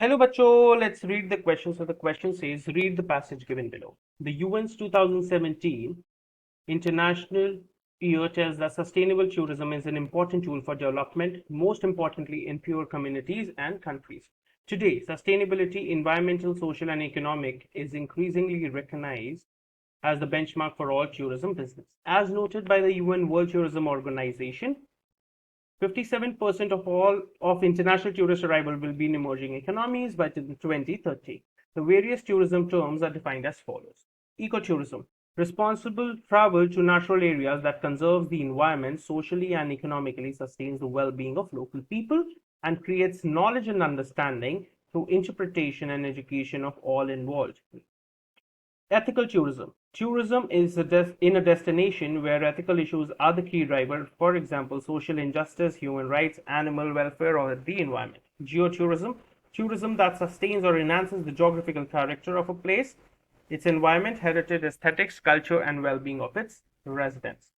Hello, Bacho. Let's read the question. So the question says, read the passage given below. The UN's 2017 International Year tells that sustainable tourism is an important tool for development, most importantly in poor communities and countries. Today, sustainability, environmental, social, and economic, is increasingly recognized as the benchmark for all tourism business. As noted by the UN World Tourism Organization, 57% of all of international tourist arrival will be in emerging economies by 2030. The various tourism terms are defined as follows. Ecotourism, responsible travel to natural areas that conserves the environment, socially and economically sustains the well-being of local people, and creates knowledge and understanding through interpretation and education of all involved. Ethical tourism. Tourism is in a destination where ethical issues are the key driver, for example, social injustice, human rights, animal welfare, or the environment. Geotourism. Tourism that sustains or enhances the geographical character of a place, its environment, heritage, aesthetics, culture, and well-being of its residents.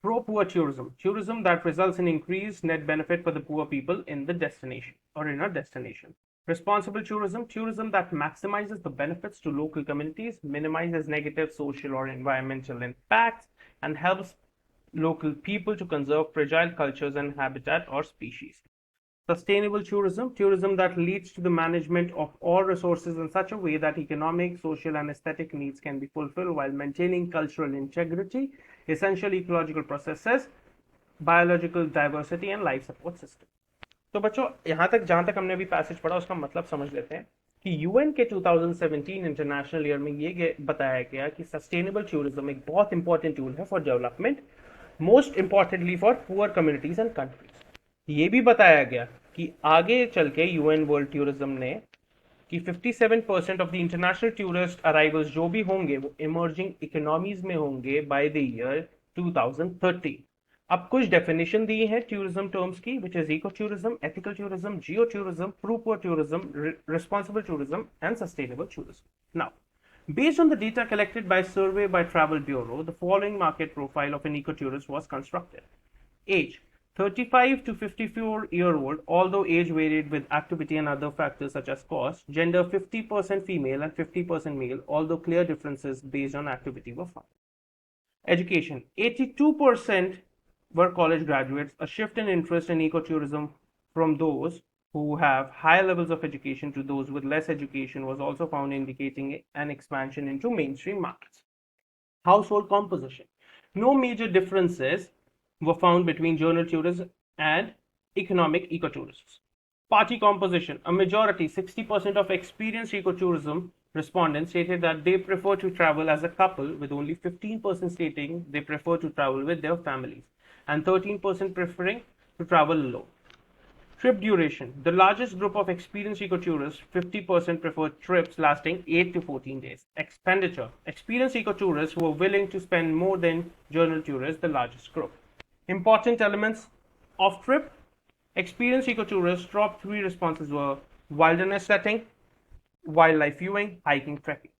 Pro-poor tourism. Tourism that results in increased net benefit for the poor people in the destination or in a destination. Responsible tourism. Tourism that maximizes the benefits to local communities, minimizes negative social or environmental impacts, and helps local people to conserve fragile cultures and habitat or species. Sustainable tourism, tourism that leads to the management of all resources in such a way that economic, social, and aesthetic needs can be fulfilled while maintaining cultural integrity, essential ecological processes, biological diversity, and life support system. तो बच्चों यहाँ तक जहाँ तक हमने अभी passage पढ़ा उसका मतलब समझ लेते हैं कि यूएन के 2017 इंटरनेशनल ईयर में ये बताया गया कि सस्टेनेबल टूरिज्म एक बहुत इंपॉर्टेंट टूल है for development, most importantly for poor communities and countries. ये भी बताया गया कि आगे चल के यूएन वर्ल्ड टूरिज्म ने कि 57% of the international tourist arrivals जो भी होंगे वो इमर्जिंग इकोनॉमीज में होंगे बाय द ईयर 2030। अब कुछ डेफिनेशन दी है टूरिज्म टर्म्स की, which is eco tourism, ethical tourism, geo tourism, pro poor tourism, responsible tourism and sustainable tourism. Now, based on the data collected by survey by Travel Bureau, the following market profile of an ecotourist was constructed. Age: 35 to 54-year-old, although age varied with activity and other factors such as cost. Gender: 50% female and 50% male, although clear differences based on activity were found. Education: 82% were college graduates. A shift in interest in ecotourism from those who have high levels of education to those with less education was also found, indicating an expansion into mainstream markets. Household composition: no major differences were found between journal tourists and economic ecotourists. Party composition: a majority, 60% of experienced ecotourism respondents stated that they prefer to travel as a couple, with only 15% stating they prefer to travel with their families, and 13% preferring to travel alone. Trip duration: the largest group of experienced ecotourists, 50%, preferred trips lasting 8 to 14 days. Expenditure: experienced ecotourists who are willing to spend more than journal tourists, the largest group. Important elements of trip: experienced ecotourists, top three responses were wilderness setting, wildlife viewing, hiking, trekking.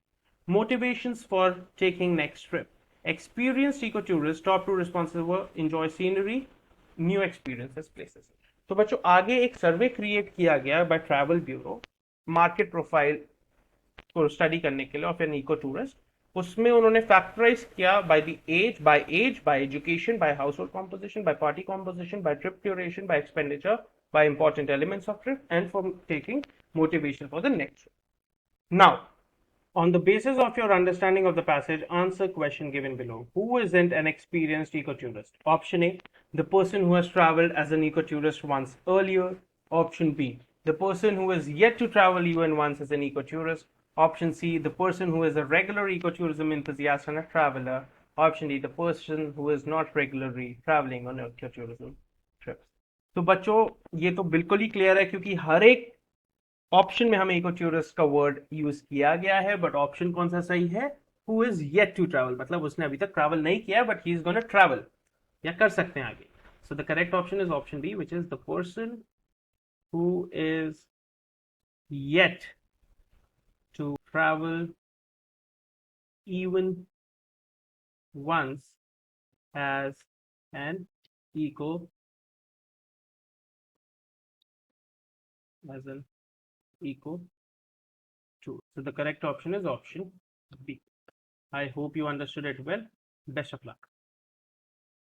Motivations for taking next trip: experienced ecotourists, top two responses were enjoy scenery, new experiences, places. तो बच्चों आगे एक सर्वे create किया गया by travel bureau market profile को study करने के लिए ऑफ एन इको टूरिस्ट। उसमें उन्होंने फैक्टराइज किया by the age, by education, by household composition, by party composition, by trip duration, by expenditure, by important elements of trip and for taking motivation for the next trip. Now, on the basis of your understanding of the passage, answer question given below. Who isn't an experienced ecotourist? Option A, the person who has traveled as an ecotourist once earlier. Option B, the person who has yet to travel even once as an ecotourist. Option C, the person who is a regular ecotourism enthusiast and a traveler. Option D, the person who is not regularly traveling on ecotourism trips. तो बच्चों ये तो बिल्कुल ही clear है क्योंकि हर एक option में हमें इकोटूरिस्ट का वर्ड यूज किया गया है, बट ऑप्शन कौन सा सही है? Who is yet to travel, मतलब उसने अभी तक ट्रैवल नहीं किया but he is gonna travel या कर सकते हैं आगे। So the correct option is option B, which is the person who is yet to travel even once as an eco as an eco tour. So the correct option is option B. I hope you understood it well. Best of luck.